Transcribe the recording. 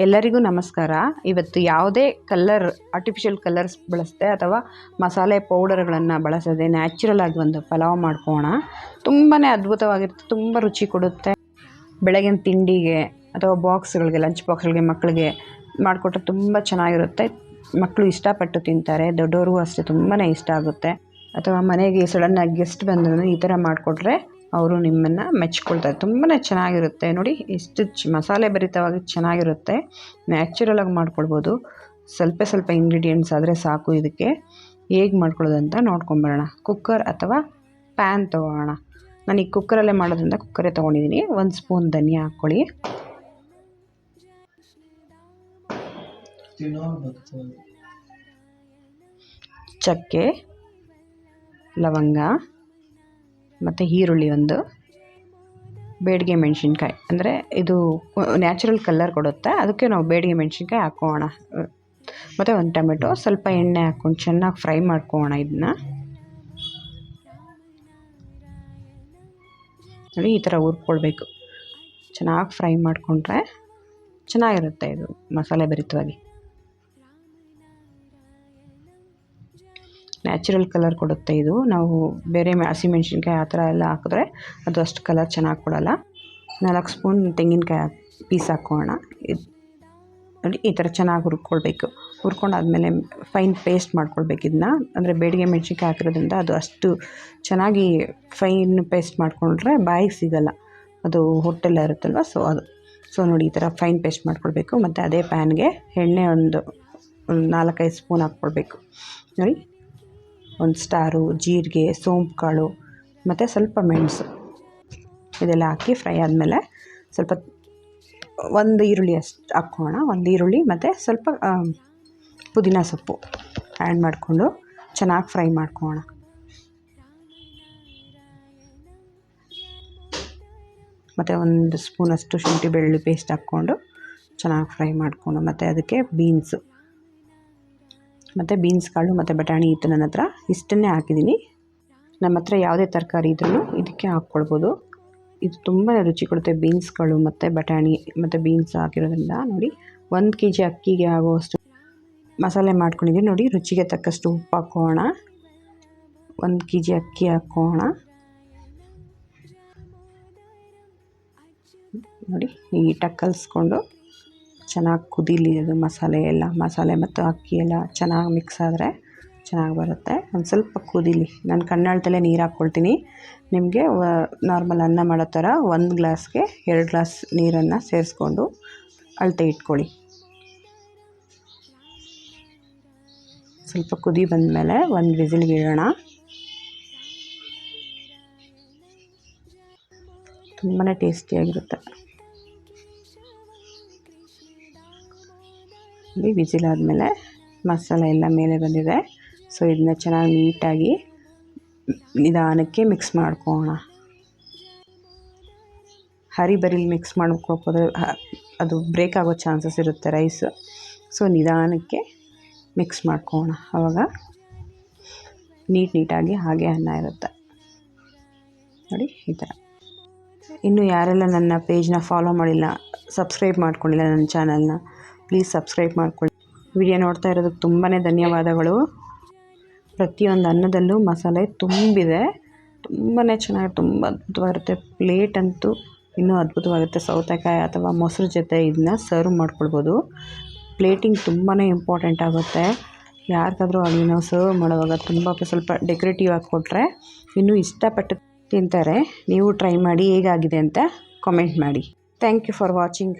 ಎಲ್ಲರಿಗೂ ನಮಸ್ಕಾರ. ಇವತ್ತು ಯಾವುದೇ ಆರ್ಟಿಫಿಷಿಯಲ್ ಕಲರ್ಸ್ ಬಳಸದೆ ಅಥವಾ ಮಸಾಲೆ ಪೌಡರ್ಗಳನ್ನು ಬಳಸದೆ ನ್ಯಾಚುರಲ್ ಆಗಿ ಒಂದು ಪಲಾವ್ ಮಾಡ್ಕೋಣ. ತುಂಬಾ ಅದ್ಭುತವಾಗಿರುತ್ತೆ, ತುಂಬ ರುಚಿ ಕೊಡುತ್ತೆ. ಬೆಳಗಿನ ತಿಂಡಿಗೆ ಅಥವಾ ಬಾಕ್ಸ್ಗಳಿಗೆ, ಲಂಚ್ ಬಾಕ್ಸ್ಗಳಿಗೆ ಮಕ್ಕಳಿಗೆ ಮಾಡಿಕೊಟ್ರೆ ತುಂಬ ಚೆನ್ನಾಗಿರುತ್ತೆ. ಮಕ್ಕಳು ಇಷ್ಟಪಟ್ಟು ತಿಂತಾರೆ, ದೊಡ್ಡವ್ರಿಗೂ ಅಷ್ಟೇ ತುಂಬಾ ಇಷ್ಟ ಆಗುತ್ತೆ. ಅಥವಾ ಮನೆಗೆ ಸಡನ್ನಾಗಿ ಗೆಸ್ಟ್ ಬಂದರೂ ಈ ಥರ ಮಾಡಿಕೊಟ್ರೆ ಅವರು ನಿಮ್ಮನ್ನು ಮೆಚ್ಕೊಳ್ತಾರೆ. ತುಂಬಾ ಚೆನ್ನಾಗಿರುತ್ತೆ ನೋಡಿ, ಎಷ್ಟು ಮಸಾಲೆ ಭರಿತವಾಗಿ ಚೆನ್ನಾಗಿರುತ್ತೆ. ನ್ಯಾಚುರಲಾಗಿ ಮಾಡ್ಕೊಳ್ಬೋದು. ಸ್ವಲ್ಪ ಇಂಗ್ರೀಡಿಯೆಂಟ್ಸ್ ಆದರೆ ಸಾಕು. ಇದಕ್ಕೆ ಹೇಗೆ ಮಾಡ್ಕೊಳ್ಳೋದು ಅಂತ ನೋಡ್ಕೊಂಬರೋಣ. ಕುಕ್ಕರ್ ಅಥವಾ ಪ್ಯಾನ್ ತೊಗೊಳ್ಳೋಣ. ನಾನು ಈ ಕುಕ್ಕರಲ್ಲೇ ಮಾಡೋದ್ರಿಂದ ಕುಕ್ಕರೇ ತೊಗೊಂಡಿದ್ದೀನಿ. 1 ಸ್ಪೂನ್ ಧನಿಯಾ ಹಾಕ್ಕೊಳ್ಳಿ. ಚಕ್ಕೆ, ಲವಂಗ ಮತ್ತು ಈರುಳ್ಳಿ, ಒಂದು ಬೇಡಿಗೆ ಮೆಣಸಿನ್ಕಾಯಿ. ಅಂದರೆ ಇದು ನ್ಯಾಚುರಲ್ ಕಲರ್ ಕೊಡುತ್ತೆ, ಅದಕ್ಕೆ ನಾವು ಬೇಡಿಗೆ ಮೆಣಸಿನ್ಕಾಯಿ ಹಾಕೋಣ. ಮತ್ತು ಒಂದು ಟೊಮೆಟೊ, ಸ್ವಲ್ಪ ಎಣ್ಣೆ ಹಾಕ್ಕೊಂಡು ಚೆನ್ನಾಗಿ ಫ್ರೈ ಮಾಡ್ಕೋಣ. ಇದನ್ನ ನೋಡಿ, ಈ ಥರ ಹುರ್ಕೊಳ್ಬೇಕು. ಚೆನ್ನಾಗಿ ಫ್ರೈ ಮಾಡಿಕೊಂಡ್ರೆ ಚೆನ್ನಾಗಿರುತ್ತೆ ಇದು ಮಸಾಲೆ ಭರಿತವಾಗಿ. ನ್ಯಾಚುರಲ್ ಕಲರ್ ಕೊಡುತ್ತೆ ಇದು. ನಾವು ಬೇರೆ ಹಸಿಮೆಣ್ಸಿನ್ಕಾಯಿ ಆ ಥರ ಎಲ್ಲ ಹಾಕಿದ್ರೆ ಅದು ಅಷ್ಟು ಕಲರ್ ಚೆನ್ನಾಗಿ ಕೊಡೋಲ್ಲ. 4 ಸ್ಪೂನ್ ತೆಂಗಿನಕಾಯಿ ಪೀಸ್ ಹಾಕೋಣ. ಇದು ನೋಡಿ, ಈ ಥರ ಚೆನ್ನಾಗಿ ಹುರ್ಕೊಳ್ಬೇಕು. ಹುರ್ಕೊಂಡಾದ್ಮೇಲೆ ಫೈನ್ ಪೇಸ್ಟ್ ಮಾಡ್ಕೊಳ್ಬೇಕು ಇದನ್ನ. ಅಂದರೆ ಬೇಡಿಗೆ ಮೆಣಸಿನ್ಕಾಯಿ ಹಾಕಿರೋದ್ರಿಂದ ಅದು ಅಷ್ಟು ಚೆನ್ನಾಗಿ ಫೈನ್ ಪೇಸ್ಟ್ ಮಾಡಿಕೊಂಡ್ರೆ ಬಾಯಿಗೆ ಸಿಗೋಲ್ಲ, ಅದು ಹೊಟ್ಟೆಲ್ಲ ಇರುತ್ತಲ್ವ. ಸೊ ನೋಡಿ, ಈ ಥರ ಫೈನ್ ಪೇಸ್ಟ್ ಮಾಡ್ಕೊಳ್ಬೇಕು. ಮತ್ತು ಅದೇ ಪ್ಯಾನ್ಗೆ ಎಣ್ಣೆ ಒಂದು 4-5 ಸ್ಪೂನ್ ಹಾಕ್ಕೊಳ್ಬೇಕು. ನೋಡಿ, 1 ಸ್ಟಾರು, ಜೀರಿಗೆ, ಸೋಂಪು ಕಾಳು ಮತ್ತು ಸ್ವಲ್ಪ ಮೆಣಸು ಇದೆಲ್ಲ ಹಾಕಿ ಫ್ರೈ ಆದಮೇಲೆ ಸ್ವಲ್ಪ 1 ಈರುಳ್ಳಿ ಅಷ್ಟು ಹಾಕ್ಕೋಣ. 1 ಈರುಳ್ಳಿ ಮತ್ತು ಸ್ವಲ್ಪ ಪುದೀನ ಸೊಪ್ಪು ಆ್ಯಡ್ ಮಾಡಿಕೊಂಡು ಚೆನ್ನಾಗಿ ಫ್ರೈ ಮಾಡ್ಕೋಣ. ಮತ್ತು 1 ಸ್ಪೂನಷ್ಟು ಶುಂಠಿ ಬೆಳ್ಳುಳ್ಳಿ ಪೇಸ್ಟ್ ಹಾಕ್ಕೊಂಡು ಚೆನ್ನಾಗಿ ಫ್ರೈ ಮಾಡಿಕೊಂಡು, ಮತ್ತು ಅದಕ್ಕೆ ಬೀನ್ಸ್ ಕಾಳು ಮತ್ತು ಬಟಾಣಿ ಇತ್ತು ನನ್ನ ಹತ್ರ. ಇಷ್ಟನ್ನೇ ಹಾಕಿದ್ದೀನಿ. ನಮ್ಮ ಹತ್ರ ಯಾವುದೇ ತರಕಾರಿ ಇದ್ರೂ ಇದಕ್ಕೆ ಹಾಕ್ಕೊಳ್ಬೋದು. ಇದು ತುಂಬ ರುಚಿ ಕೊಡುತ್ತೆ. ಬೀನ್ಸ್ ಕಾಳು ಮತ್ತು ಬಟಾಣಿ ಮತ್ತು ಬೀನ್ಸ್ ಹಾಕಿರೋದ್ರಿಂದ. ನೋಡಿ, 1 kg ಅಕ್ಕಿಗೆ ಆಗುವಷ್ಟು ಮಸಾಲೆ ಮಾಡ್ಕೊಂಡಿದ್ದೀನಿ. ನೋಡಿ, ರುಚಿಗೆ ತಕ್ಕಷ್ಟು ಉಪ್ಪು ಹಾಕೋಣ. 1 kg ಅಕ್ಕಿ ಹಾಕೋಣ. ನೋಡಿ, ನೀಟಾಗಿ ಕಲಿಸ್ಕೊಂಡು ಚೆನ್ನಾಗಿ ಕುದೀಲಿ. ಅದು ಮಸಾಲೆ ಮತ್ತು ಅಕ್ಕಿ ಎಲ್ಲ ಚೆನ್ನಾಗಿ ಮಿಕ್ಸ್ ಆದರೆ ಚೆನ್ನಾಗಿ ಬರುತ್ತೆ. ಒಂದು ಸ್ವಲ್ಪ ಕುದೀಲಿ. ನಾನು ಕಣ್ಣಾಳ್ತಲೇ ನೀರು ಹಾಕ್ಕೊಳ್ತೀನಿ. ನಿಮಗೆ ನಾರ್ಮಲ್ ಅನ್ನ ಮಾಡೋ ಥರ 1 ಗ್ಲಾಸ್ಗೆ 2 ಗ್ಲಾಸ್ ನೀರನ್ನು ಸೇರಿಸ್ಕೊಂಡು ಅಳತೆ ಇಟ್ಕೊಳ್ಳಿ. ಸ್ವಲ್ಪ ಕುದಿ ಬಂದಮೇಲೆ 1 ವಿಸಿಲ್ಗೆ ಇಡೋಣ. ತುಂಬಾ ಟೇಸ್ಟಿಯಾಗಿರುತ್ತೆ. ವಿಸಿಲ್ ಆದಮೇಲೆ ಮಸಾಲೆ ಎಲ್ಲ ಮೇಲೆ ಬಂದಿದೆ. ಸೊ ಇದನ್ನ ಚೆನ್ನಾಗಿ ನೀಟಾಗಿ ನಿಧಾನಕ್ಕೆ ಮಿಕ್ಸ್ ಮಾಡ್ಕೋಣ. ಹರಿಬರಿಲಿ ಮಿಕ್ಸ್ ಮಾಡ್ಕೋದ್ರೆ ಅದು ಬ್ರೇಕ್ ಆಗೋ ಚಾನ್ಸಸ್ ಇರುತ್ತೆ ರೈಸ್. ಸೊ ನಿಧಾನಕ್ಕೆ ಮಿಕ್ಸ್ ಮಾಡ್ಕೋಣ. ಆವಾಗ ನೀಟಾಗಿ ಹಾಗೆ ಅನ್ನ ಇರುತ್ತೆ. ನೋಡಿ, ಈ ಥರ. ಇನ್ನು ಯಾರೆಲ್ಲ ನನ್ನ ಪೇಜ್ನ ಫಾಲೋ ಮಾಡಿಲ್ಲ, ಸಬ್ಸ್ಕ್ರೈಬ್ ಮಾಡ್ಕೊಂಡಿಲ್ಲ ನನ್ನ ಚಾನಲ್ನ, ಪ್ಲೀಸ್ ಸಬ್ಸ್ಕ್ರೈಬ್ ಮಾಡ್ಕೊಳ್ಳಿ. ವಿಡಿಯೋ ನೋಡ್ತಾ ಇರೋದಕ್ಕೆ ತುಂಬಾ ಧನ್ಯವಾದಗಳು. ಪ್ರತಿಯೊಂದು ಅನ್ನದಲ್ಲೂ ಮಸಾಲೆ ತುಂಬಿದೆ. ತುಂಬಾ ಚೆನ್ನಾಗಿ, ತುಂಬ ಅದ್ಭುತವಾಗಿರುತ್ತೆ. ಪ್ಲೇಟ್ ಅಂತೂ ಇನ್ನೂ ಅದ್ಭುತವಾಗುತ್ತೆ. ಸೌತೆಕಾಯಿ ಅಥವಾ ಮೊಸರು ಜೊತೆ ಇದನ್ನ ಸರ್ವ್ ಮಾಡ್ಕೊಳ್ಬೋದು. ಪ್ಲೇಟಿಂಗ್ ತುಂಬಾ ಇಂಪಾರ್ಟೆಂಟ್ ಆಗುತ್ತೆ. ಯಾರಿಗಾದ್ರೂ ಆಗಲಿ ನಾವು ಸರ್ವ್ ಮಾಡುವಾಗ ಸ್ವಲ್ಪ ಡೆಕೋರೇಟಿವ್ ಆಗಿ ಕೊಟ್ಟರೆ ಇನ್ನೂ ಇಷ್ಟಪಟ್ಟು ತಿಂತಾರೆ. ನೀವು ಟ್ರೈ ಮಾಡಿ ಹೇಗಾಗಿದೆ ಅಂತ ಕಾಮೆಂಟ್ ಮಾಡಿ. Thank you for watching.